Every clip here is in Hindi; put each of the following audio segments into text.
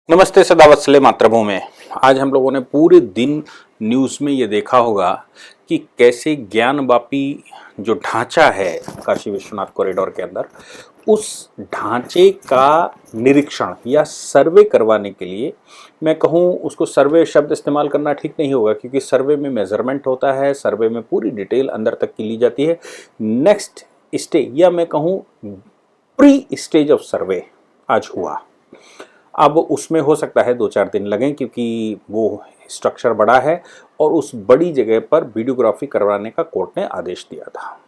नमस्ते सदावत्सले मातृभूमि में। आज हम लोगों ने पूरे दिन न्यूज़ में ये देखा होगा कि कैसे ज्ञानवापी जो ढांचा है काशी विश्वनाथ कॉरिडोर के अंदर, उस ढांचे का निरीक्षण या सर्वे करवाने के लिए, मैं कहूँ उसको सर्वे शब्द इस्तेमाल करना ठीक नहीं होगा क्योंकि सर्वे में मेजरमेंट होता है, सर्वे में पूरी डिटेल अंदर तक की ली जाती है। नेक्स्ट स्टेज या मैं कहूँ प्री स्टेज ऑफ सर्वे आज हुआ। अब उसमें हो सकता है 2-4 दिन लगें क्योंकि वो स्ट्रक्चर बड़ा है और उस बड़ी जगह पर वीडियोग्राफी करवाने का कोर्ट ने आदेश दिया था।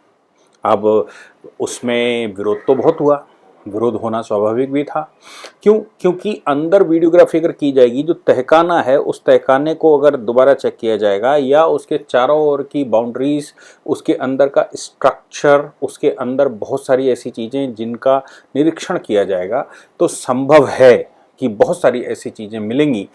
अब उसमें विरोध तो बहुत हुआ, विरोध होना स्वाभाविक भी था। क्यों? क्योंकि अंदर वीडियोग्राफी अगर की जाएगी, जो तहखाना है उस तहखाने को अगर दोबारा चेक किया जाएगा या उसके चारों ओर की बाउंड्रीज, उसके अंदर का स्ट्रक्चर, उसके अंदर बहुत सारी ऐसी चीज़ें जिनका निरीक्षण किया जाएगा, तो संभव है कि बहुत सारी ऐसी चीज़ें मिलेंगी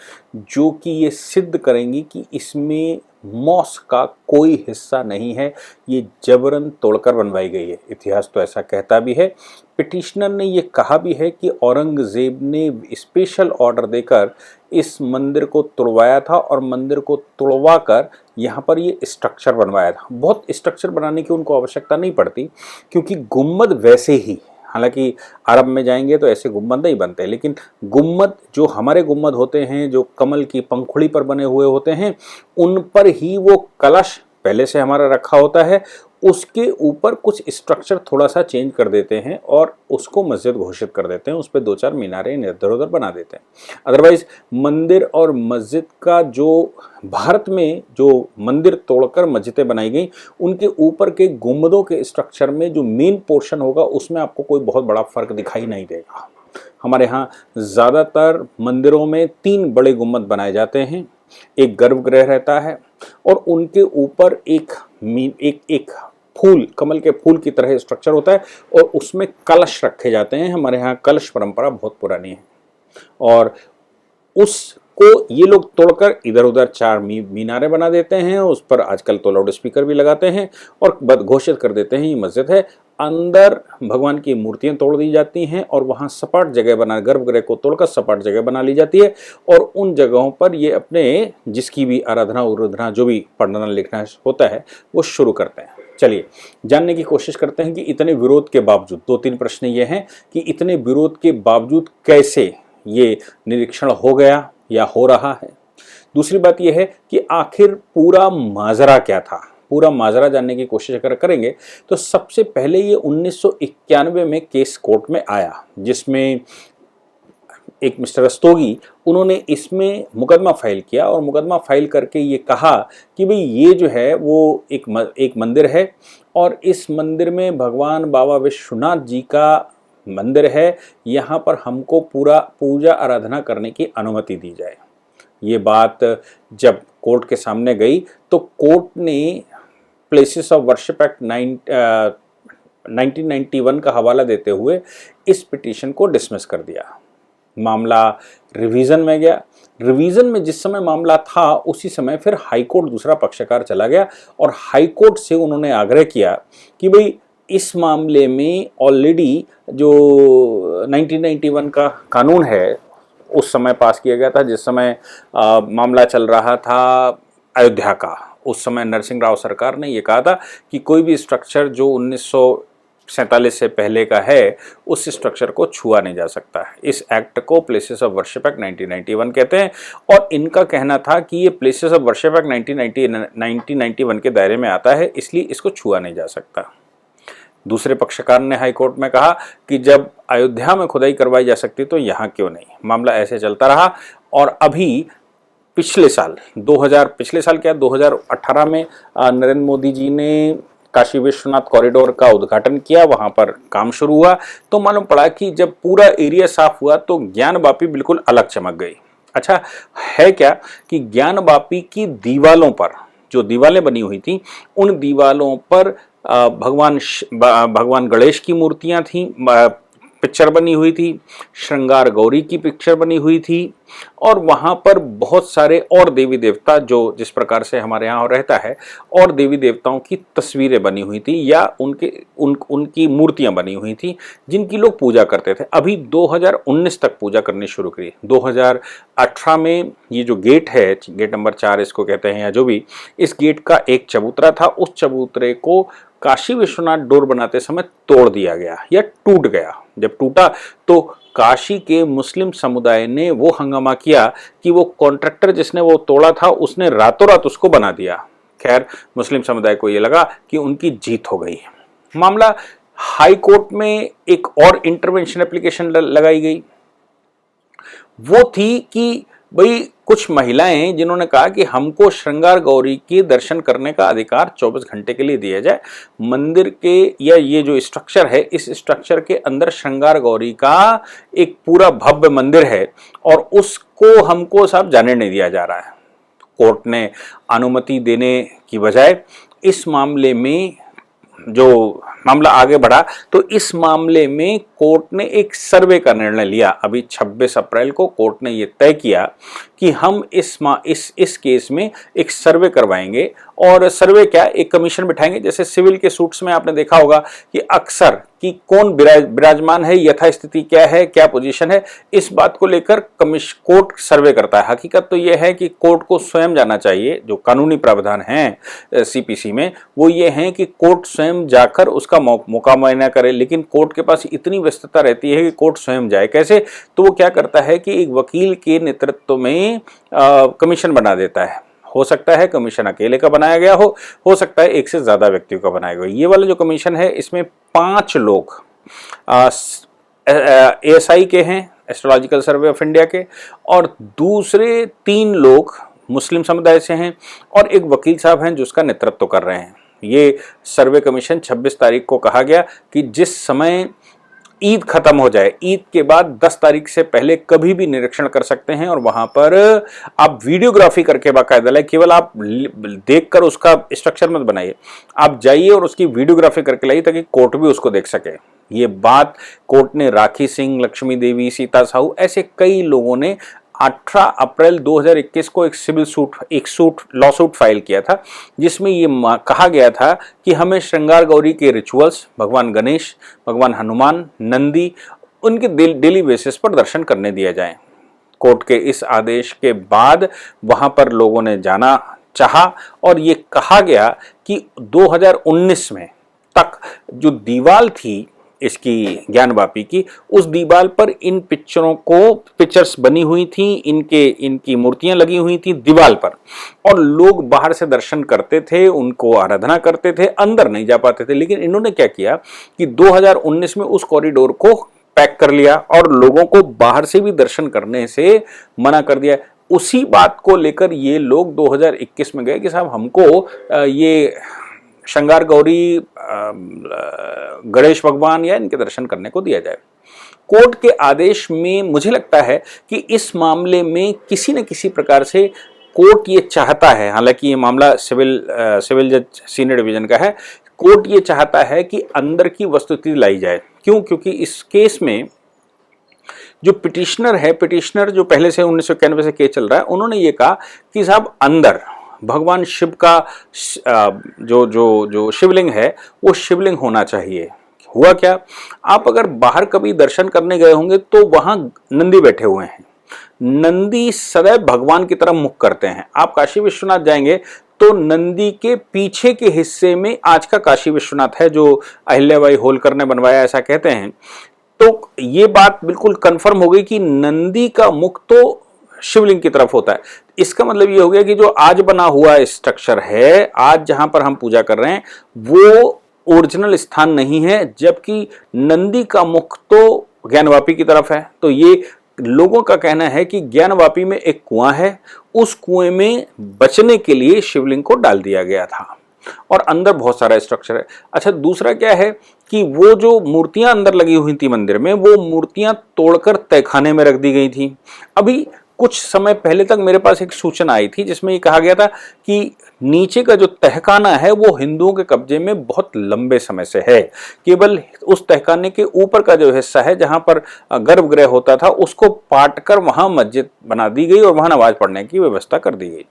जो कि ये सिद्ध करेंगी कि इसमें मॉस का कोई हिस्सा नहीं है, ये जबरन तोड़कर बनवाई गई है। इतिहास तो ऐसा कहता भी है। पिटिशनर ने ये कहा भी है कि औरंगज़ेब ने स्पेशल ऑर्डर देकर इस मंदिर को तोड़वाया था और मंदिर को तोड़वा कर यहाँ पर ये स्ट्रक्चर बनवाया था। बहुत स्ट्रक्चर बनाने की उनको आवश्यकता नहीं पड़ती क्योंकि गुम्बद वैसे ही, हालांकि अरब में जाएंगे तो ऐसे गुम्बद नहीं बनते, लेकिन गुम्बद जो हमारे गुम्बद होते हैं, जो कमल की पंखुड़ी पर बने हुए होते हैं, उन पर ही वो कलश पहले से हमारा रखा होता है, उसके ऊपर कुछ स्ट्रक्चर थोड़ा सा चेंज कर देते हैं और उसको मस्जिद घोषित कर देते हैं। उस पर 2-4 मीनारें इधर उधर बना देते हैं। अदरवाइज मंदिर और मस्जिद का जो भारत में जो मंदिर तोड़कर मस्जिदें बनाई गई, उनके ऊपर के गुंबदों के स्ट्रक्चर में जो मेन पोर्शन होगा उसमें आपको कोई बहुत बड़ा फर्क दिखाई नहीं देगा। हमारे यहाँ ज़्यादातर मंदिरों में 3 बड़े गुंबद बनाए जाते हैं, एक गर्भगृह रहता है और उनके ऊपर एक फूल, कमल के फूल की तरह स्ट्रक्चर होता है और उसमें कलश रखे जाते हैं। हमारे यहाँ कलश परंपरा बहुत पुरानी है और उसको ये लोग तोड़कर इधर उधर 4 मीनारें बना देते हैं, उस पर आजकल तो लाउड स्पीकर भी लगाते हैं और घोषित कर देते हैं ये मस्जिद है। अंदर भगवान की मूर्तियां तोड़ दी जाती हैं और वहाँ सपाट जगह बना, गर्भगृह को तोड़कर सपाट जगह बना ली जाती है और उन जगहों पर ये अपने जिसकी भी आराधना उराधना जो भी पढ़ना लिखना होता है वो शुरू करते हैं। चलिए जानने की कोशिश करते हैं कि इतने विरोध के बावजूद, 2-3 प्रश्न ये हैं कि इतने विरोध के बावजूद कैसे ये निरीक्षण हो गया या हो रहा है। दूसरी बात यह है कि आखिर पूरा माजरा क्या था। पूरा माजरा जानने की कोशिश अगर करेंगे तो सबसे पहले ये 1991 में केस कोर्ट में आया, जिसमें एक मिस्टर रस्तोगी, उन्होंने इसमें मुकदमा फाइल किया और मुकदमा फाइल करके ये कहा कि भाई ये जो है वो एक मंदिर है और इस मंदिर में भगवान बाबा विश्वनाथ जी का मंदिर है, यहाँ पर हमको पूरा पूजा आराधना करने की अनुमति दी जाए। ये बात जब कोर्ट के सामने गई तो कोर्ट ने प्लेसेस ऑफ वर्शिप एक्ट 1991 का हवाला देते हुए इस पिटीशन को डिसमिस कर दिया। मामला रिवीजन में गया। रिवीजन में जिस समय मामला था उसी समय फिर हाई कोर्ट दूसरा पक्षकार चला गया और हाई कोर्ट से उन्होंने आग्रह किया कि भाई इस मामले में ऑलरेडी जो 1991 का कानून है उस समय पास किया गया था, जिस समय मामला चल रहा था अयोध्या का। उस समय नरसिंह राव सरकार ने ये कहा था कि कोई भी स्ट्रक्चर जो 1947 से पहले का है उस स्ट्रक्चर को छुआ नहीं जा सकता है। इस एक्ट को प्लेसेस ऑफ वर्शिप एक्ट 1991 कहते हैं और इनका कहना था कि ये प्लेसेस ऑफ वर्शिप एक्ट 1991 के दायरे में आता है, इसलिए इसको छुआ नहीं जा सकता। दूसरे पक्षकार ने हाई कोर्ट में कहा कि जब अयोध्या में खुदाई करवाई जा सकती तो यहाँ क्यों नहीं। मामला ऐसे चलता रहा और अभी पिछले साल 2018 में नरेंद्र मोदी जी ने काशी विश्वनाथ कॉरिडोर का उद्घाटन किया, वहाँ पर काम शुरू हुआ तो मालूम पड़ा कि जब पूरा एरिया साफ हुआ तो ज्ञानवापी बिल्कुल अलग चमक गई। अच्छा है क्या कि ज्ञानवापी की दीवालों पर जो दीवारें बनी हुई थी, उन दीवालों पर भगवान गणेश की मूर्तियां थी, पिक्चर बनी हुई थी, श्रृंगार गौरी की पिक्चर बनी हुई थी और वहाँ पर बहुत सारे और देवी देवता, जो जिस प्रकार से हमारे यहाँ रहता है, और देवी देवताओं की तस्वीरें बनी हुई थी या उनकी मूर्तियाँ बनी हुई थी जिनकी लोग पूजा करते थे। अभी 2019 तक पूजा करनी शुरू करी। 2018 में ये जो गेट है, गेट नंबर 4 इसको कहते हैं या जो भी, इस गेट का एक चबूतरा था, उस चबूतरे को काशी विश्वनाथ डोर बनाते समय तोड़ दिया गया या टूट गया। जब टूटा तो काशी के मुस्लिम समुदाय ने वो हंगामा किया कि वो कॉन्ट्रैक्टर जिसने वो तोड़ा था उसने रातों रात उसको बना दिया। खैर, मुस्लिम समुदाय को ये लगा कि उनकी जीत हो गई। मामला हाई कोर्ट में एक और इंटरवेंशन एप्लीकेशन लगाई गई। वो थी कि भाई कुछ महिलाएं जिन्होंने कहा कि हमको श्रृंगार गौरी के दर्शन करने का अधिकार 24 घंटे के लिए दिया जाए। मंदिर के या ये जो स्ट्रक्चर है, इस स्ट्रक्चर के अंदर श्रृंगार गौरी का एक पूरा भव्य मंदिर है और उसको हमको साहब जाने नहीं दिया जा रहा है। कोर्ट ने अनुमति देने की बजाय इस मामले में जो मामला आगे बढ़ा तो इस मामले में कोर्ट ने एक सर्वे का निर्णय लिया। अभी 26 अप्रैल को कोर्ट ने ये तय किया कि हम इस केस में एक सर्वे करवाएंगे। और सर्वे क्या, एक कमीशन बिठाएंगे। जैसे सिविल के सूट्स में आपने देखा होगा कि अक्सर कि कौन विराजमान है, यथास्थिति क्या है, क्या पोजीशन है, इस बात को लेकर कोर्ट सर्वे करता है। हकीकत तो यह है कि कोर्ट को स्वयं जाना चाहिए। जो कानूनी प्रावधान हैं सीपीसी में वो ये हैं कि कोर्ट स्वयं जाकर उसका मौका मुआयना करे, लेकिन कोर्ट के पास इतनी व्यस्तता रहती है कि कोर्ट स्वयं जाए कैसे। तो वो क्या करता है कि एक वकील के नेतृत्व में कमीशन बना देता है। हो सकता है कमीशन अकेले का बनाया गया हो सकता है एक से ज्यादा व्यक्तियों का बनाया गया। ये वाला जो कमीशन है इसमें 5 लोग एएसआई के हैं, एस्ट्रोलॉजिकल सर्वे ऑफ इंडिया के, और दूसरे 3 लोग मुस्लिम समुदाय से हैं और एक वकील साहब हैं जो उसका नेतृत्व कर रहे हैं। ये सर्वे कमीशन 26 तारीख को कहा गया कि जिस समय ईद खत्म हो जाए, ईद के बाद 10 तारीख से पहले कभी भी निरीक्षण कर सकते हैं और वहां पर आप वीडियोग्राफी करके बाकायदा लाइए। केवल आप देखकर उसका स्ट्रक्चर मत बनाइए, आप जाइए और उसकी वीडियोग्राफी करके लाइए ताकि कोर्ट भी उसको देख सके। ये बात कोर्ट ने राखी सिंह, लक्ष्मी देवी, सीता साहू, ऐसे कई लोगों ने 18 अप्रैल 2021 को एक लॉ सूट फाइल किया था जिसमें ये कहा गया था कि हमें श्रृंगार गौरी के रिचुअल्स, भगवान गणेश, भगवान हनुमान, नंदी, उनके डेली बेसिस पर दर्शन करने दिया जाए। कोर्ट के इस आदेश के बाद वहां पर लोगों ने जाना चाहा और ये कहा गया कि 2019 में तक जो दीवार थी इसकी ज्ञानवापी की, उस दीवार पर इन पिक्चर्स बनी हुई थी, इनकी मूर्तियां लगी हुई थी दीवार पर, और लोग बाहर से दर्शन करते थे, उनको आराधना करते थे, अंदर नहीं जा पाते थे। लेकिन इन्होंने क्या किया कि 2019 में उस कॉरिडोर को पैक कर लिया और लोगों को बाहर से भी दर्शन करने से मना कर दिया। उसी बात को लेकर ये लोग 2021 में गए कि साहब हमको ये श्रृंगार गौरी, गणेश भगवान या इनके दर्शन करने को दिया जाए। कोर्ट के आदेश में मुझे लगता है कि इस मामले में किसी न किसी प्रकार से कोर्ट ये चाहता है, हालांकि ये मामला सिविल जज सीनियर डिवीजन का है, कोर्ट ये चाहता है कि अंदर की वस्तुस्थिति लाई जाए। क्यों? क्योंकि इस केस में जो पिटिशनर जो पहले से 1991 से केस चल रहा है, उन्होंने ये कहा कि साहब अंदर भगवान शिव का जो शिवलिंग है वो शिवलिंग होना चाहिए। हुआ क्या, आप अगर बाहर कभी दर्शन करने गए होंगे तो वहां नंदी बैठे हुए हैं। नंदी सदैव भगवान की तरफ मुख करते हैं। आप काशी विश्वनाथ जाएंगे तो नंदी के पीछे के हिस्से में आज का काशी विश्वनाथ है जो अहिल्याबाई होलकर ने बनवाया, ऐसा कहते हैं। तो ये बात बिल्कुल कंफर्म हो गई कि नंदी का मुख तो शिवलिंग की तरफ होता है। इसका मतलब ये हो गया कि जो आज बना हुआ स्ट्रक्चर है, आज जहां पर हम पूजा कर रहे हैं, वो ओरिजिनल स्थान नहीं है, जबकि नंदी का मुख तो ज्ञानवापी की तरफ है। तो ये लोगों का कहना है कि ज्ञानवापी में एक कुआं है, उस कुएं में बचने के लिए शिवलिंग को डाल दिया गया था और अंदर बहुत सारा स्ट्रक्चर है। अच्छा, दूसरा क्या है कि वो जो मूर्तियां अंदर लगी हुई थी मंदिर में, वो मूर्तियां तोड़कर तहखाने में रख दी गई थी। अभी कुछ समय पहले तक मेरे पास एक सूचना आई थी जिसमें ये कहा गया था कि नीचे का जो तहखाना है वो हिंदुओं के कब्जे में बहुत लंबे समय से है। केवल उस तहखाने के ऊपर का जो हिस्सा है जहां पर गर्भगृह होता था उसको पाट कर वहां मस्जिद बना दी गई और वहां नमाज पढ़ने की व्यवस्था कर दी गई।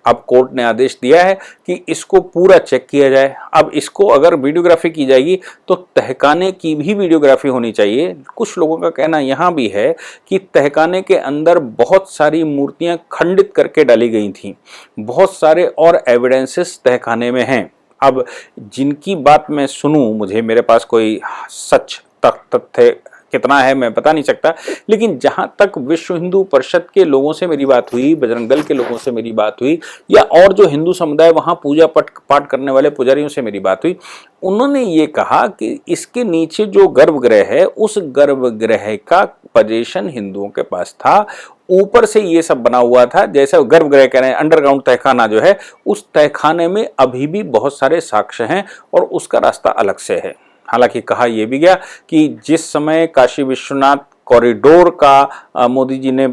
अब कोर्ट ने आदेश दिया है कि इसको पूरा चेक किया जाए। अब इसको अगर वीडियोग्राफी की जाएगी तो तहखाने की भी वीडियोग्राफी होनी चाहिए। कुछ लोगों का कहना यहां भी है कि तहखाने के अंदर बहुत सारी मूर्तियां खंडित करके डाली गई थीं, बहुत सारे और एविडेंसेस तहखाने में हैं। अब जिनकी बात मैं सुनूं, मुझे मेरे पास कोई सच तथ्य कितना है मैं बता नहीं सकता, लेकिन जहां तक विश्व हिंदू परिषद के लोगों से मेरी बात हुई, बजरंग दल के लोगों से मेरी बात हुई, या और जो हिंदू समुदाय वहां पूजा पाठ करने वाले पुजारियों से मेरी बात हुई, उन्होंने ये कहा कि इसके नीचे जो गर्भगृह है उस गर्भगृह का पोजीशन हिंदुओं के पास था। ऊपर से ये सब बना हुआ था, जैसे गर्भगृह कह रहे हैं, अंडरग्राउंड तहखाना जो है, उस तहखाने में अभी भी बहुत सारे साक्ष्य हैं और उसका रास्ता अलग से है। हालांकि कहा यह भी गया कि जिस समय काशी विश्वनाथ कॉरिडोर का मोदी जी ने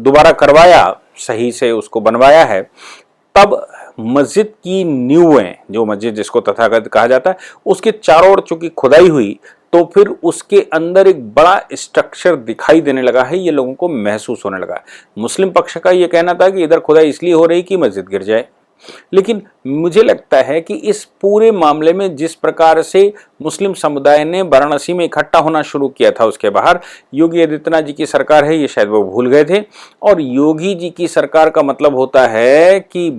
दोबारा करवाया, सही से उसको बनवाया है, तब मस्जिद की नींवें, जो मस्जिद जिसको तथाकथित कहा जाता है, उसके चारों ओर चूंकि खुदाई हुई तो फिर उसके अंदर एक बड़ा स्ट्रक्चर दिखाई देने लगा है, ये लोगों को महसूस होने लगा है। मुस्लिम पक्ष का ये कहना था कि इधर खुदाई इसलिए हो रही कि मस्जिद गिर जाए, लेकिन मुझे लगता है कि इस पूरे मामले में जिस प्रकार से मुस्लिम समुदाय ने वाराणसी में इकट्ठा होना शुरू किया था, उसके बाहर योगी आदित्यनाथ जी की सरकार है, ये शायद वो भूल गए थे। और योगी जी की सरकार का मतलब होता है कि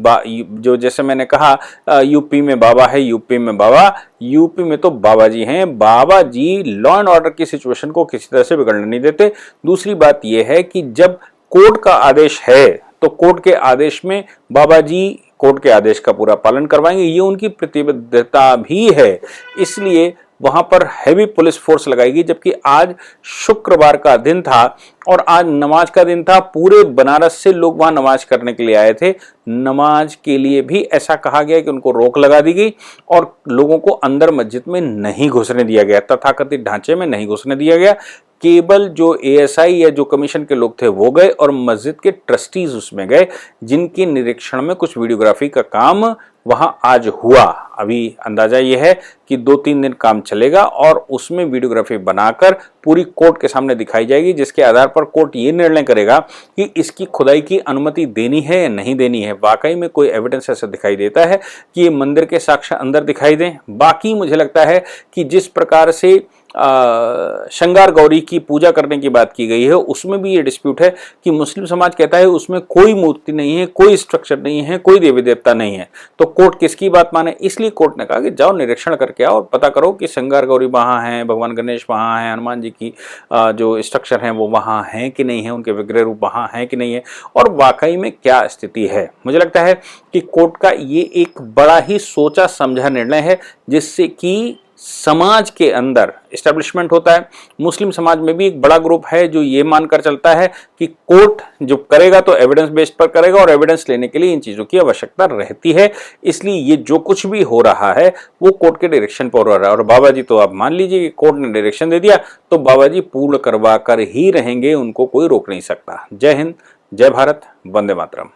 जो जैसे मैंने कहा यूपी में बाबा है, यूपी में बाबा, यूपी में तो बाबा जी हैं। बाबा जी लॉ एंड ऑर्डर की सिचुएशन को किसी तरह से बिगड़ने नहीं देते। दूसरी बात यह है कि जब कोर्ट का आदेश है तो कोर्ट के आदेश में बाबा जी कोर्ट के आदेश का पूरा पालन करवाएंगे, ये उनकी प्रतिबद्धता भी है। इसलिए वहां पर हैवी पुलिस फोर्स लगाएगी। जबकि आज शुक्रवार का दिन था और आज नमाज का दिन था, पूरे बनारस से लोग वहां नमाज करने के लिए आए थे। नमाज के लिए भी ऐसा कहा गया कि उनको रोक लगा दी गई और लोगों को अंदर मस्जिद में नहीं घुसने दिया गया, तथाकथित ढांचे में नहीं घुसने दिया गया। केवल जो एएसआई या जो कमीशन के लोग थे वो गए और मस्जिद के ट्रस्टीज उसमें गए, जिनके निरीक्षण में कुछ वीडियोग्राफी का काम वहां आज हुआ। अभी अंदाजा यह है कि 2-3 दिन काम चलेगा और उसमें वीडियोग्राफी बनाकर पूरी कोर्ट के सामने दिखाई जाएगी, जिसके आधार पर कोर्ट ये निर्णय करेगा कि इसकी खुदाई की अनुमति देनी है या नहीं देनी है। वाकई में कोई एविडेंस ऐसा दिखाई देता है कि ये मंदिर के साक्ष्य अंदर दिखाई दें। बाकी मुझे लगता है कि जिस प्रकार से श्रृंगार गौरी की पूजा करने की बात की गई है, उसमें भी ये डिस्प्यूट है कि मुस्लिम समाज कहता है उसमें कोई मूर्ति नहीं है, कोई स्ट्रक्चर नहीं है, कोई देवी देवता नहीं है। तो कोर्ट किसकी बात माने? इसलिए कोर्ट ने कहा कि जाओ निरीक्षण करके आओ और पता करो कि श्रृंगार गौरी वहां है, भगवान गणेश वहां है, हनुमान जी की जो स्ट्रक्चर है वो वहां है कि नहीं है, उनके विग्रह रूप वहां है कि नहीं है, और वाकई में क्या स्थिति है। मुझे लगता है कि कोर्ट का ये एक बड़ा ही सोचा समझा निर्णय है, जिससे कि समाज के अंदर एस्टेब्लिशमेंट होता है। मुस्लिम समाज में भी एक बड़ा ग्रुप है जो ये मानकर चलता है कि कोर्ट जो करेगा तो एविडेंस बेस्ड पर करेगा और एविडेंस लेने के लिए इन चीजों की आवश्यकता रहती है। इसलिए ये जो कुछ भी हो रहा है वो कोर्ट के डायरेक्शन पर हो रहा है। और बाबा जी तो आप मान लीजिए कि कोर्ट ने डायरेक्शन दे दिया तो बाबा जी पूर्ण करवा कर ही रहेंगे, उनको कोई रोक नहीं सकता। जय हिंद, जय भारत, वंदे मातरम।